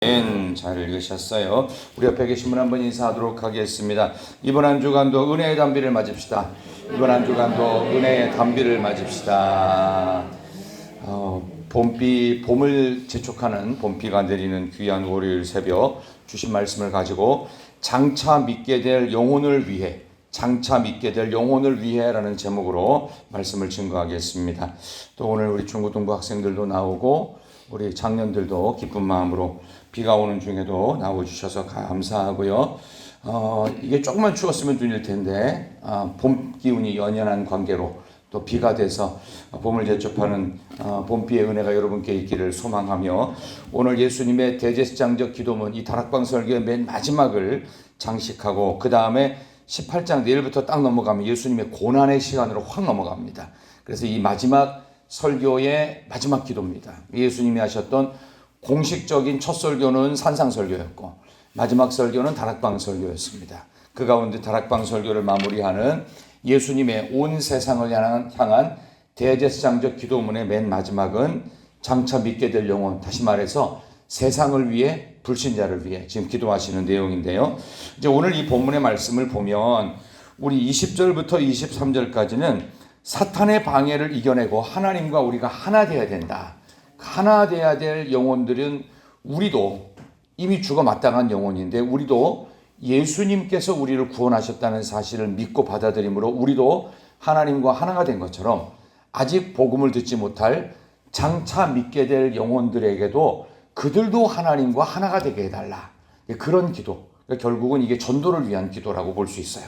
잘 읽으셨어요. 우리 옆에 계신 분 한번 인사하도록 하겠습니다. 이번 한 주간도 은혜의 단비를 맞읍시다. 이번 한 주간도 은혜의 단비를 맞읍시다. 봄을 재촉하는 봄비가 내리는 귀한 월요일 새벽 주신 말씀을 가지고 장차 믿게 될 영혼을 위해, 장차 믿게 될 영혼을 위해라는 제목으로 말씀을 증거하겠습니다. 또 오늘 우리 중고등부 학생들도 나오고 우리 장년들도 기쁜 마음으로 비가 오는 중에도 나와주셔서 감사하고요. 이게 조금만 추웠으면 눈일 텐데 봄 기운이 연연한 관계로 또 비가 돼서 봄을 재촉하는 봄비의 은혜가 여러분께 있기를 소망하며, 오늘 예수님의 대제사장적 기도문 이 다락방 설교의 맨 마지막을 장식하고 그 다음에 18장 내일부터 딱 넘어가면 예수님의 고난의 시간으로 확 넘어갑니다. 그래서 이 마지막 설교의 마지막 기도입니다. 예수님이 하셨던 공식적인 첫 설교는 산상 설교였고 마지막 설교는 다락방 설교였습니다. 그 가운데 다락방 설교를 마무리하는 예수님의 온 세상을 향한 대제사장적 기도문의 맨 마지막은 장차 믿게 될 영혼, 다시 말해서 세상을 위해, 불신자를 위해 지금 기도하시는 내용인데요. 이제 오늘 이 본문의 말씀을 보면 우리 20절부터 23절까지는 사탄의 방해를 이겨내고 하나님과 우리가 하나 되어야 된다. 하나 되어야 될 영혼들은 우리도 이미 죽어 마땅한 영혼인데 우리도 예수님께서 우리를 구원하셨다는 사실을 믿고 받아들임으로 우리도 하나님과 하나가 된 것처럼 아직 복음을 듣지 못할 장차 믿게 될 영혼들에게도 그들도 하나님과 하나가 되게 해달라. 그런 기도. 결국은 이게 전도를 위한 기도라고 볼 수 있어요.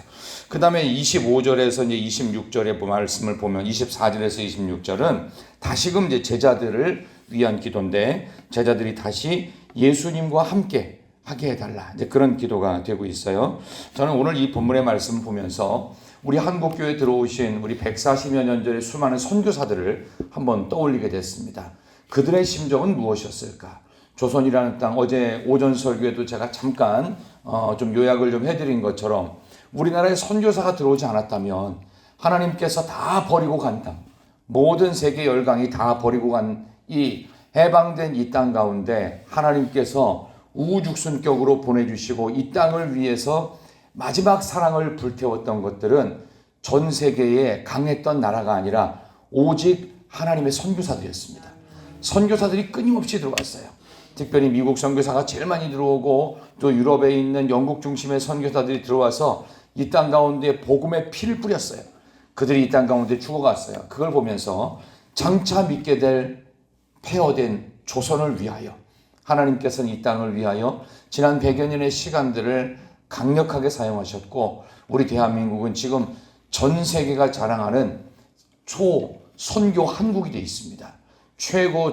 그 다음에 25절에서 이제 26절의 말씀을 보면 24절에서 26절은 다시금 이제 제자들을 위한 기도인데 제자들이 다시 예수님과 함께 하게 해달라. 이제 그런 기도가 되고 있어요. 저는 오늘 이 본문의 말씀을 보면서 우리 한국교회에 들어오신 우리 140여 년 전의 수많은 선교사들을 한번 떠올리게 됐습니다. 그들의 심정은 무엇이었을까? 조선이라는 땅, 어제 오전 설교에도 제가 잠깐 좀 요약을 좀 해드린 것처럼 우리나라에 선교사가 들어오지 않았다면 하나님께서 다 버리고 간 땅, 모든 세계 열강이 다 버리고 간 이 해방된 이 땅 가운데 하나님께서 우후죽순격으로 보내주시고 이 땅을 위해서 마지막 사랑을 불태웠던 것들은 전 세계에 강했던 나라가 아니라 오직 하나님의 선교사들이었습니다. 선교사들이 끊임없이 들어왔어요. 특별히 미국 선교사가 제일 많이 들어오고 또 유럽에 있는 영국 중심의 선교사들이 들어와서 이 땅 가운데 복음의 피를 뿌렸어요. 그들이 이 땅 가운데 죽어갔어요. 그걸 보면서 장차 믿게 될 폐허된 조선을 위하여 하나님께서는 이 땅을 위하여 지난 100여 년의 시간들을 강력하게 사용하셨고 우리 대한민국은 지금 전 세계가 자랑하는 초선교 한국이 되어 있습니다.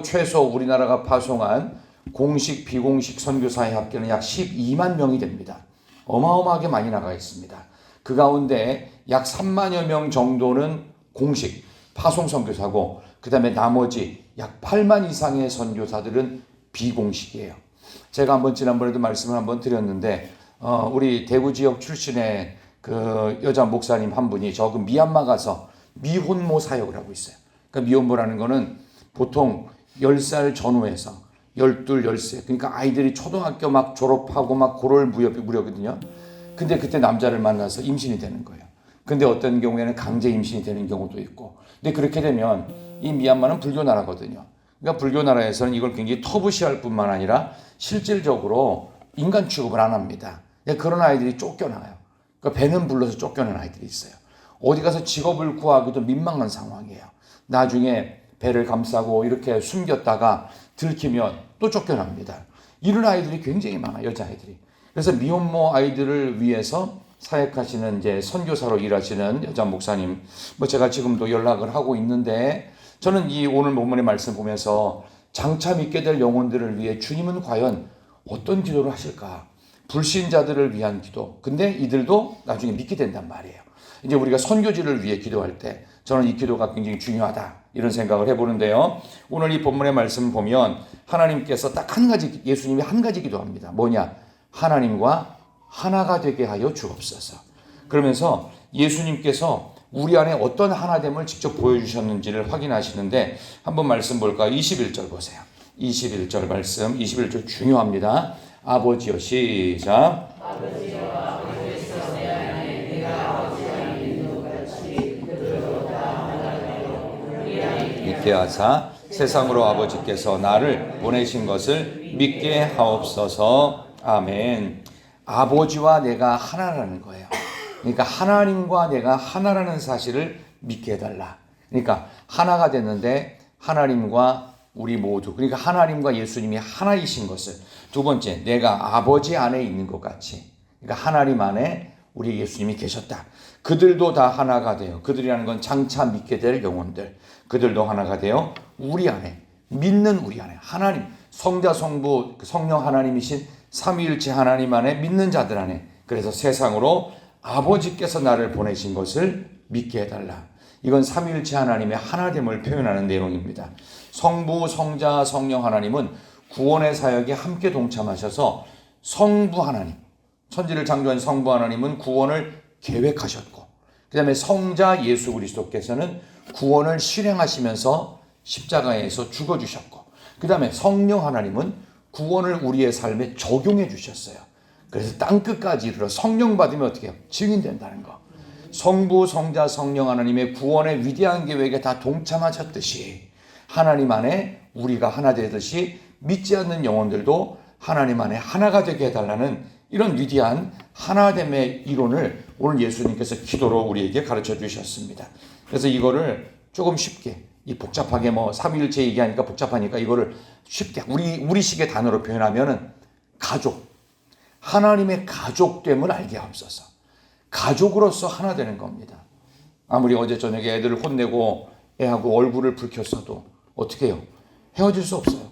최소 우리나라가 파송한 공식 비공식 선교사의 합계는 약 12만 명이 됩니다. 어마어마하게 많이 나가 있습니다. 그 가운데 약 3만여 명 정도는 공식 파송 선교사고 그 다음에 나머지 약 8만 이상의 선교사들은 비공식이에요. 제가 한번 지난번에도 말씀을 한번 드렸는데 우리 대구 지역 출신의 그 여자 목사님 한 분이 저 미얀마 가서 미혼모 사역을 하고 있어요. 그러니까 미혼모라는 거는 보통 10살 전후에서 12, 13 그러니까 아이들이 초등학교 막 졸업하고 막 고럴 무렵이거든요. 근데 그때 남자를 만나서 임신이 되는 거예요. 근데 어떤 경우에는 강제 임신이 되는 경우도 있고. 근데 그렇게 되면 이 미얀마는 불교 나라거든요. 그러니까 불교 나라에서는 이걸 굉장히 터부시할 뿐만 아니라 실질적으로 인간 취급을 안 합니다. 그런 아이들이 쫓겨나요. 그러니까 배는 불러서 쫓겨난 아이들이 있어요. 어디 가서 직업을 구하기도 민망한 상황이에요. 나중에 배를 감싸고 이렇게 숨겼다가 들키면 또 쫓겨납니다. 이런 아이들이 굉장히 많아요. 여자아이들이. 그래서 미혼모 아이들을 위해서 사역하시는 이제 선교사로 일하시는 여자 목사님, 제가 지금도 연락을 하고 있는데 저는 이 오늘 본문의 말씀 보면서 장차 믿게 될 영혼들을 위해 주님은 과연 어떤 기도를 하실까? 불신자들을 위한 기도. 근데 이들도 나중에 믿게 된단 말이에요. 이제 우리가 선교지를 위해 기도할 때 저는 이 기도가 굉장히 중요하다 이런 생각을 해보는데요. 오늘 이 본문의 말씀을 보면 하나님께서 딱 한 가지, 예수님이 한 가지 기도합니다. 뭐냐? 하나님과 하나가 되게 하여 주옵소서. 그러면서 예수님께서 우리 안에 어떤 하나됨을 직접 보여주셨는지를 확인하시는데 한번 말씀 볼까요? 21절 보세요. 21절 말씀, 21절 중요합니다. 아버지여, 시작. 믿게 하사 세상으로 아버지께서 나를 보내신 것을 믿게 하옵소서. 아멘. 아버지와 내가 하나라는 거예요. 그러니까 하나님과 내가 하나라는 사실을 믿게 해달라. 그러니까 하나가 됐는데 하나님과 우리 모두, 그러니까 하나님과 예수님이 하나이신 것을. 두 번째, 내가 아버지 안에 있는 것 같이, 그러니까 하나님 안에 우리 예수님이 계셨다. 그들도 다 하나가 돼요. 그들이라는 건 장차 믿게 될 영혼들. 그들도 하나가 되어 우리 안에, 믿는 우리 안에, 하나님, 성자 성부 성령 하나님이신 삼위일체 하나님 안에 믿는 자들 안에, 그래서 세상으로 아버지께서 나를 보내신 것을 믿게 해달라. 이건 삼위일체 하나님의 하나됨을 표현하는 내용입니다. 성부, 성자, 성령 하나님은 구원의 사역에 함께 동참하셔서 성부 하나님, 천지를 창조한 성부 하나님은 구원을 계획하셨고, 그 다음에 성자 예수 그리스도께서는 구원을 실행하시면서 십자가에서 죽어주셨고, 그 다음에 성령 하나님은 구원을 우리의 삶에 적용해 주셨어요. 그래서 땅끝까지 이르러 성령 받으면 어떻게 해요? 증인된다는 거. 성부, 성자, 성령 하나님의 구원의 위대한 계획에 다 동참하셨듯이 하나님 안에 우리가 하나 되듯이 믿지 않는 영혼들도 하나님 안에 하나가 되게 해달라는 이런 위대한 하나됨의 이론을 오늘 예수님께서 기도로 우리에게 가르쳐 주셨습니다. 그래서 이거를 조금 쉽게, 이 복잡하게 삼위일체 얘기하니까 복잡하니까 이거를 쉽게 우리식의 단어로 표현하면은 가족, 하나님의 가족됨을 알게 하옵소서. 가족으로서 하나 되는 겁니다. 아무리 어제 저녁에 애들을 혼내고 애하고 얼굴을 붉혔어도 어떻게 해요? 헤어질 수 없어요.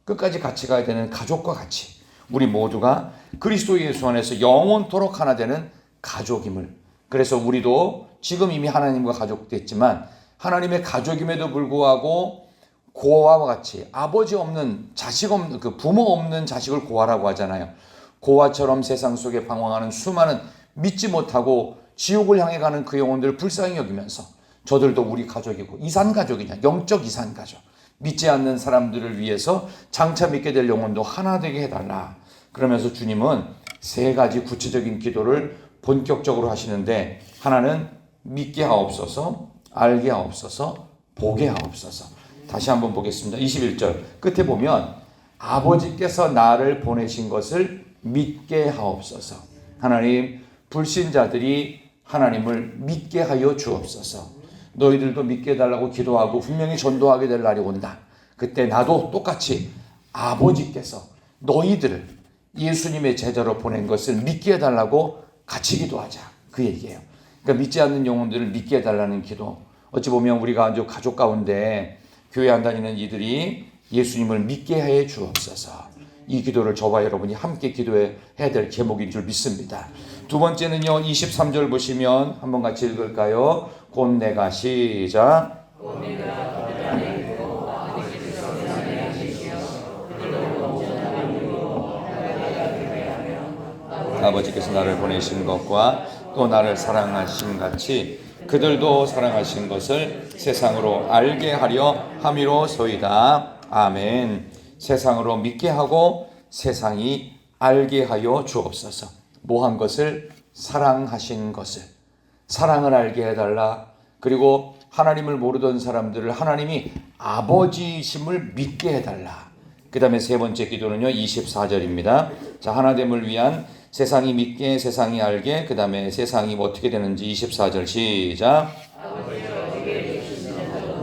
끝까지 같이 가야 되는 가족과 같이 우리 모두가 그리스도 예수 안에서 영원토록 하나 되는 가족임을, 그래서 우리도 지금 이미 하나님과 가족됐지만 하나님의 가족임에도 불구하고 고아와 같이 아버지 없는, 자식 없는, 그 부모 없는 자식을 고아라고 하잖아요. 고아처럼 세상 속에 방황하는 수많은 믿지 못하고 지옥을 향해 가는 그 영혼들을 불쌍히 여기면서 저들도 우리 가족이고, 이산가족이냐, 영적 이산가족, 믿지 않는 사람들을 위해서 장차 믿게 될 영혼도 하나 되게 해달라. 그러면서 주님은 세 가지 구체적인 기도를 본격적으로 하시는데, 하나는 믿게 하옵소서, 알게 하옵소서, 보게 하옵소서. 다시 한번 보겠습니다. 21절 끝에 보면 아버지께서 나를 보내신 것을 믿게 하옵소서. 하나님, 불신자들이 하나님을 믿게 하여 주옵소서. 너희들도 믿게 해달라고 기도하고 분명히 전도하게 될 날이 온다. 그때 나도 똑같이 아버지께서 너희들을 예수님의 제자로 보낸 것을 믿게 해달라고 같이 기도하자, 그 얘기예요. 그러니까 믿지 않는 영혼들을 믿게 해달라는 기도. 어찌 보면 우리가 아주 가족 가운데 교회 안 다니는 이들이 예수님을 믿게 해 주옵소서. 이 기도를 저와 여러분이 함께 기도해야 될 제목인 줄 믿습니다. 두 번째는요, 23절 보시면 한번 같이 읽을까요? 곧 내가, 시작. 아버지께서 나를 보내신 것과 또 나를 사랑하신 같이 그들도 사랑하신 것을 세상으로 알게 하려 함이로소이다. 아멘. 세상으로 믿게 하고 세상이 알게 하여 주옵소서. 뭐한 것을? 사랑하신 것을. 사랑을 알게 해달라. 그리고 하나님을 모르던 사람들을 하나님이 아버지심을 믿게 해달라. 그 다음에 세 번째 기도는요, 24절입니다. 자, 하나됨을 위한 세상이 믿게, 세상이 알게, 그 다음에 세상이 어떻게 되는지 24절 시작.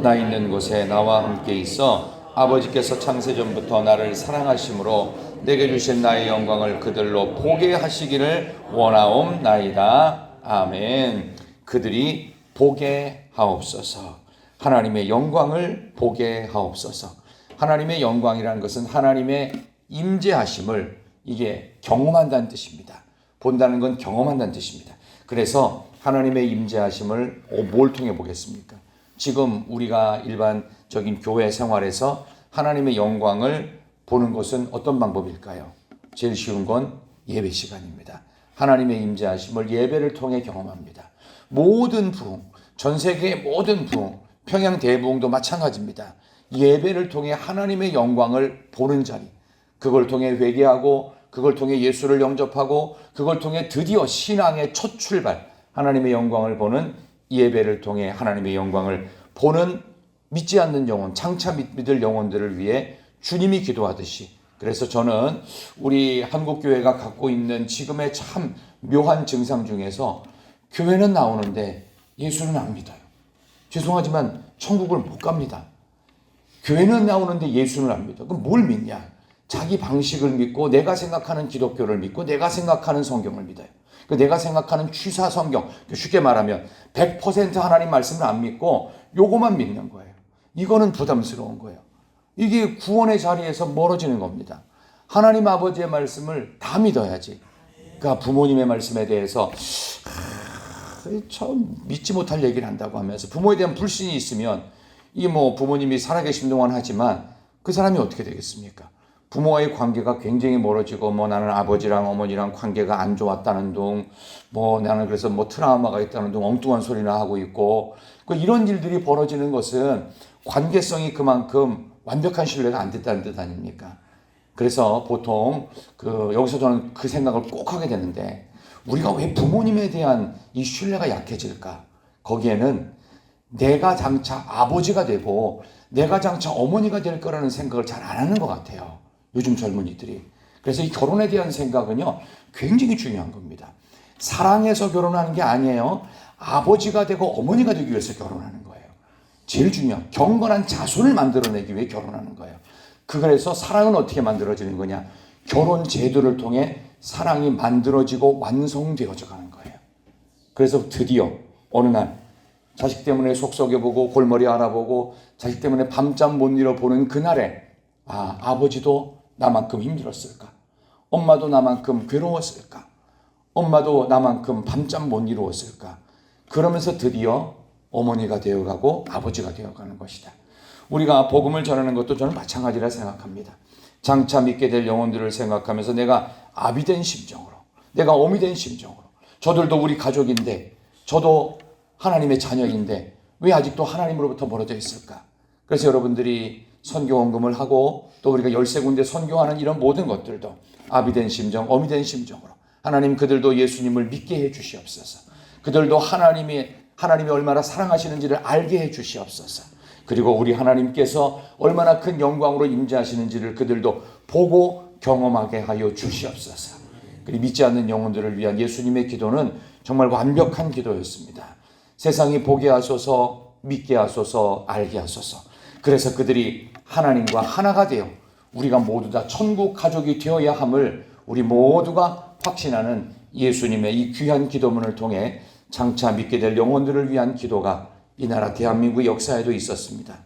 나 있는 곳에 나와 함께 있어 아버지께서 창세전부터 나를 사랑하심으로 내게 주신 나의 영광을 그들로 보게 하시기를 원하옵나이다. 아멘. 그들이 보게 하옵소서. 하나님의 영광을 보게 하옵소서. 하나님의 영광이라는 것은 하나님의 임재하심을 이게 경험한다는 뜻입니다. 본다는 건 경험한다는 뜻입니다. 그래서 하나님의 임재하심을 뭘 통해 보겠습니까? 지금 우리가 일반적인 교회 생활에서 하나님의 영광을 보는 것은 어떤 방법일까요? 제일 쉬운 건 예배 시간입니다. 하나님의 임재하심을 예배를 통해 경험합니다. 모든 부흥, 전 세계의 모든 부흥, 평양 대부흥도 마찬가지입니다. 예배를 통해 하나님의 영광을 보는 자리, 그걸 통해 회개하고 그걸 통해 예수를 영접하고 그걸 통해 드디어 신앙의 첫 출발, 하나님의 영광을 보는 예배를 통해 하나님의 영광을 보는 믿지 않는 영혼, 장차 믿을 영혼들을 위해 주님이 기도하듯이, 그래서 저는 우리 한국교회가 갖고 있는 지금의 참 묘한 증상 중에서 교회는 나오는데 예수는 안 믿어요. 죄송하지만 천국을 못 갑니다. 교회는 나오는데 예수는 안 믿어. 그럼 뭘 믿냐? 자기 방식을 믿고 내가 생각하는 기독교를 믿고 내가 생각하는 성경을 믿어요. 내가 생각하는 취사 성경, 쉽게 말하면 100% 하나님 말씀을 안 믿고 요거만 믿는 거예요. 이거는 부담스러운 거예요. 이게 구원의 자리에서 멀어지는 겁니다. 하나님 아버지의 말씀을 다 믿어야지. 그러니까 부모님의 말씀에 대해서 참 믿지 못할 얘기를 한다고 하면서 부모에 대한 불신이 있으면 이 부모님이 살아계신 동안 하지만 그 사람이 어떻게 되겠습니까? 부모와의 관계가 굉장히 멀어지고 나는 아버지랑 어머니랑 관계가 안 좋았다는 둥, 나는 그래서 트라우마가 있다는 둥 엉뚱한 소리나 하고 있고, 이런 일들이 벌어지는 것은 관계성이 그만큼 완벽한 신뢰가 안 됐다는 뜻 아닙니까? 그래서 보통 여기서 저는 그 생각을 꼭 하게 되는데, 우리가 왜 부모님에 대한 이 신뢰가 약해질까? 거기에는 내가 장차 아버지가 되고 내가 장차 어머니가 될 거라는 생각을 잘 안 하는 것 같아요. 요즘 젊은이들이. 그래서 이 결혼에 대한 생각은요, 굉장히 중요한 겁니다. 사랑해서 결혼하는 게 아니에요. 아버지가 되고 어머니가 되기 위해서 결혼하는 거예요. 제일 중요한 경건한 자손을 만들어내기 위해 결혼하는 거예요. 그래서 사랑은 어떻게 만들어지는 거냐? 결혼 제도를 통해 사랑이 만들어지고 완성되어져 가는 거예요. 그래서 드디어 어느 날 자식 때문에 속 썩여보고 골머리 알아보고 자식 때문에 밤잠 못 이뤄보는 그날에 아버지도 나만큼 힘들었을까? 엄마도 나만큼 괴로웠을까? 엄마도 나만큼 밤잠 못 이루었을까? 그러면서 드디어 어머니가 되어가고 아버지가 되어가는 것이다. 우리가 복음을 전하는 것도 저는 마찬가지라 생각합니다. 장차 믿게 될 영혼들을 생각하면서 내가 아비 된 심정으로, 내가 어미 된 심정으로, 저들도 우리 가족인데, 저도 하나님의 자녀인데 왜 아직도 하나님으로부터 멀어져 있을까? 그래서 여러분들이 선교 헌금을 하고 또 우리가 13군데 선교하는 이런 모든 것들도 아비 된 심정, 어미 된 심정으로, 하나님 그들도 예수님을 믿게 해 주시옵소서. 그들도 하나님이 얼마나 사랑하시는지를 알게 해 주시옵소서. 그리고 우리 하나님께서 얼마나 큰 영광으로 임재하시는지를 그들도 보고 경험하게 하여 주시옵소서. 그리고 믿지 않는 영혼들을 위한 예수님의 기도는 정말 완벽한 기도였습니다. 세상이 보게 하소서, 믿게 하소서, 알게 하소서. 그래서 그들이 하나님과 하나가 되어 우리가 모두 다 천국 가족이 되어야 함을 우리 모두가 확신하는 예수님의 이 귀한 기도문을 통해 장차 믿게 될 영혼들을 위한 기도가 이 나라 대한민국 역사에도 있었습니다.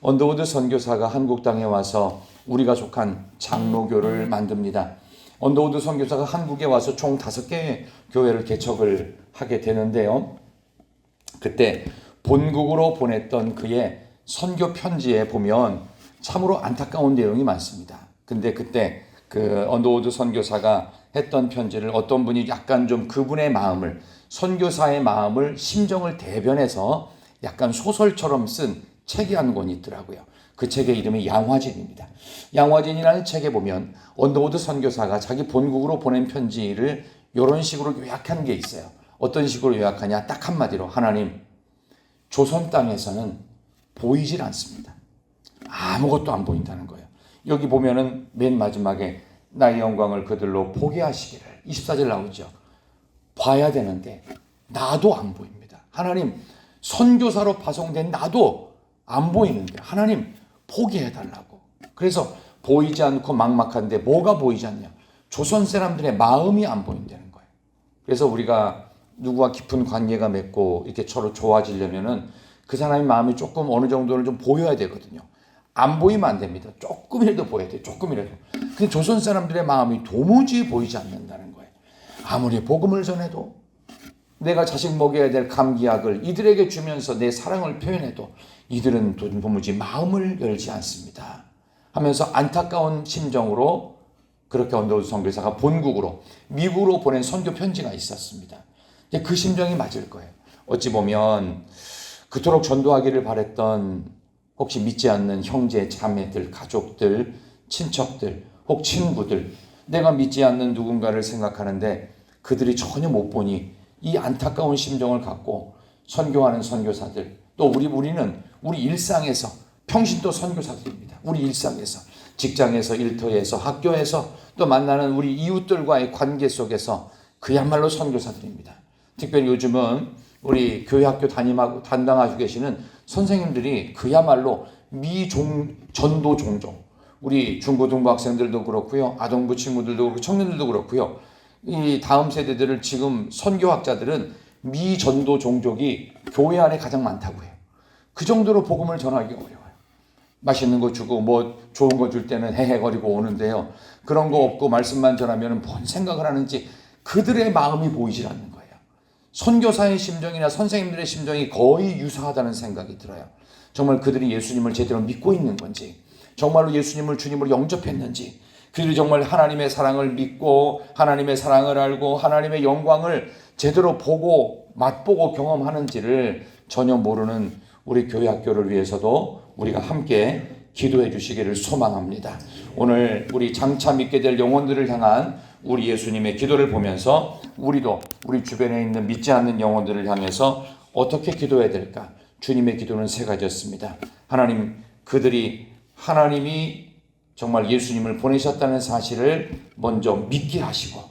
언더우드 선교사가 한국 땅에 와서 우리가 속한 장로교를 만듭니다. 언더우드 선교사가 한국에 와서 총 5개의 교회를 개척을 하게 되는데요. 그때 본국으로 보냈던 그의 선교 편지에 보면 참으로 안타까운 내용이 많습니다. 근데 그때 언더우드 선교사가 했던 편지를 어떤 분이 약간 좀 그분의 마음을, 선교사의 마음을, 심정을 대변해서 약간 소설처럼 쓴 책이 한 권 있더라고요. 그 책의 이름이 양화진입니다. 양화진이라는 책에 보면 언더우드 선교사가 자기 본국으로 보낸 편지를 이런 식으로 요약한 게 있어요. 어떤 식으로 요약하냐? 딱 한마디로, 하나님, 조선 땅에서는 보이질 않습니다. 아무것도 안 보인다는 거예요. 여기 보면은 맨 마지막에 나의 영광을 그들로 보게 하시기를, 24절 나오죠. 봐야 되는데 나도 안 보입니다. 하나님, 선교사로 파송된 나도 안 보이는데 하나님 보게 해달라고. 그래서 보이지 않고 막막한데 뭐가 보이지 않냐? 조선 사람들의 마음이 안 보인다는 거예요. 그래서 우리가 누구와 깊은 관계가 맺고 이렇게 서로 좋아지려면은 그 사람의 마음이 조금 어느 정도는 좀 보여야 되거든요. 안 보이면 안 됩니다. 조금이라도 보여야 돼요. 조금이라도. 근데 조선 사람들의 마음이 도무지 보이지 않는다는 거예요. 아무리 복음을 전해도, 내가 자식 먹여야 될 감기약을 이들에게 주면서 내 사랑을 표현해도 이들은 도무지 마음을 열지 않습니다. 하면서 안타까운 심정으로 그렇게 언더우드 선교사가 본국으로, 미국으로 보낸 선교 편지가 있었습니다. 그 심정이 맞을 거예요. 어찌 보면 그토록 전도하기를 바랬던 혹시 믿지 않는 형제, 자매들, 가족들, 친척들, 혹 친구들, 내가 믿지 않는 누군가를 생각하는데 그들이 전혀 못 보니 이 안타까운 심정을 갖고 선교하는 선교사들, 또 우리는 우리 일상에서 평신도 선교사들입니다. 우리 일상에서, 직장에서, 일터에서, 학교에서, 또 만나는 우리 이웃들과의 관계 속에서 그야말로 선교사들입니다. 특별히 요즘은 우리 교회 학교 담당하고 계시는 선생님들이 그야말로 전도 종종, 우리 중고등부 학생들도 그렇고요, 아동부 친구들도 그렇고 청년들도 그렇고요, 이 다음 세대들을 지금 선교학자들은 미전도 종족이 교회 안에 가장 많다고 해요. 그 정도로 복음을 전하기 어려워요. 맛있는 거 주고 뭐 좋은 거 줄 때는 헤헤거리고 오는데요, 그런 거 없고 말씀만 전하면 뭔 생각을 하는지 그들의 마음이 보이질 않는 거예요. 선교사의 심정이나 선생님들의 심정이 거의 유사하다는 생각이 들어요. 정말 그들이 예수님을 제대로 믿고 있는 건지, 정말로 예수님을 주님으로 영접했는지, 그들이 정말 하나님의 사랑을 믿고 하나님의 사랑을 알고 하나님의 영광을 제대로 보고 맛보고 경험하는지를 전혀 모르는 우리 교회 학교를 위해서도 우리가 함께 기도해 주시기를 소망합니다. 오늘 우리 장차 믿게 될 영혼들을 향한 우리 예수님의 기도를 보면서 우리도 우리 주변에 있는 믿지 않는 영혼들을 향해서 어떻게 기도해야 될까? 주님의 기도는 세 가지였습니다. 하나님, 하나님이 정말 예수님을 보내셨다는 사실을 먼저 믿게 하시고,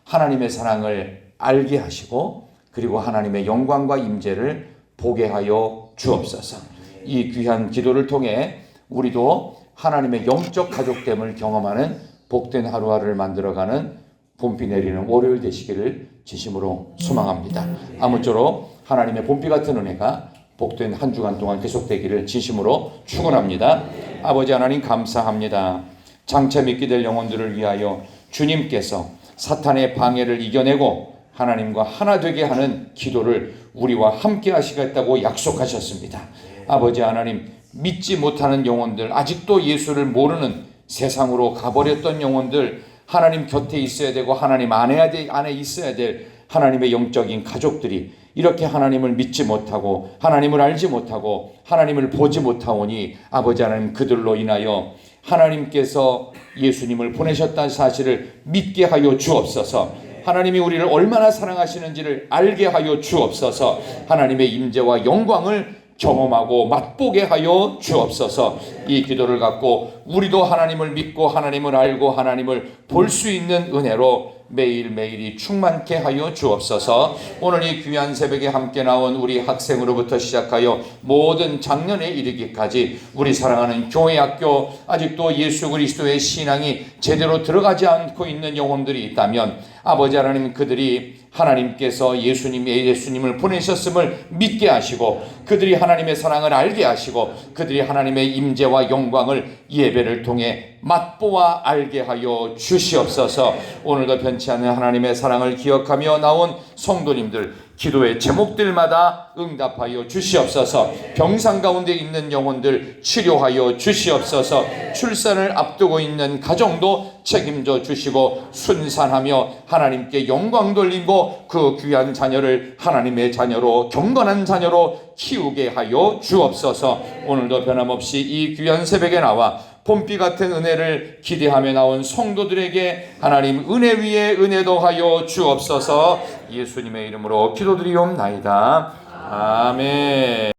하나님의 사랑을 알게 하시고, 그리고 하나님의 영광과 임재를 보게 하여 주옵소서. 이 귀한 기도를 통해 우리도 하나님의 영적 가족됨을 경험하는 복된 하루하루를 만들어가는 봄비 내리는 월요일 되시기를 진심으로 소망합니다. 아무쪼록 하나님의 봄비 같은 은혜가 복된 한 주간 동안 계속되기를 진심으로 축원합니다. 아버지 하나님 감사합니다. 장차 믿게 될 영혼들을 위하여 주님께서 사탄의 방해를 이겨내고 하나님과 하나 되게 하는 기도를 우리와 함께 하시겠다고 약속하셨습니다. 아버지 하나님, 믿지 못하는 영혼들, 아직도 예수를 모르는 세상으로 가버렸던 영혼들, 하나님 곁에 있어야 되고 하나님 안에 있어야 될 하나님의 영적인 가족들이 이렇게 하나님을 믿지 못하고 하나님을 알지 못하고 하나님을 보지 못하오니 아버지 하나님, 그들로 인하여 하나님께서 예수님을 보내셨다는 사실을 믿게 하여 주옵소서. 하나님이 우리를 얼마나 사랑하시는지를 알게 하여 주옵소서. 하나님의 임재와 영광을 경험하고 맛보게 하여 주옵소서. 이 기도를 갖고 우리도 하나님을 믿고 하나님을 알고 하나님을 볼 수 있는 은혜로 매일매일이 충만케 하여 주옵소서. 오늘 이 귀한 새벽에 함께 나온 우리 학생으로부터 시작하여 모든 작년에 이르기까지 우리 사랑하는 교회 학교, 아직도 예수 그리스도의 신앙이 제대로 들어가지 않고 있는 영혼들이 있다면 아버지 하나님, 그들이 하나님께서 예수님을 보내셨음을 믿게 하시고 그들이 하나님의 사랑을 알게 하시고 그들이 하나님의 임재와 영광을 예배를 통해 맛보아 알게 하여 주시옵소서. 오늘도 변치 않는 하나님의 사랑을 기억하며 나온 성도님들 기도의 제목들마다 응답하여 주시옵소서. 병상 가운데 있는 영혼들 치료하여 주시옵소서. 출산을 앞두고 있는 가정도 책임져 주시고 순산하며 하나님께 영광 돌리고 그 귀한 자녀를 하나님의 자녀로 경건한 자녀로 키우게 하여 주옵소서. 오늘도 변함없이 이 귀한 새벽에 나와 봄비 같은 은혜를 기대하며 나온 성도들에게 하나님 은혜 위에 은혜 더하여 주옵소서. 예수님의 이름으로 기도드리옵나이다. 아멘.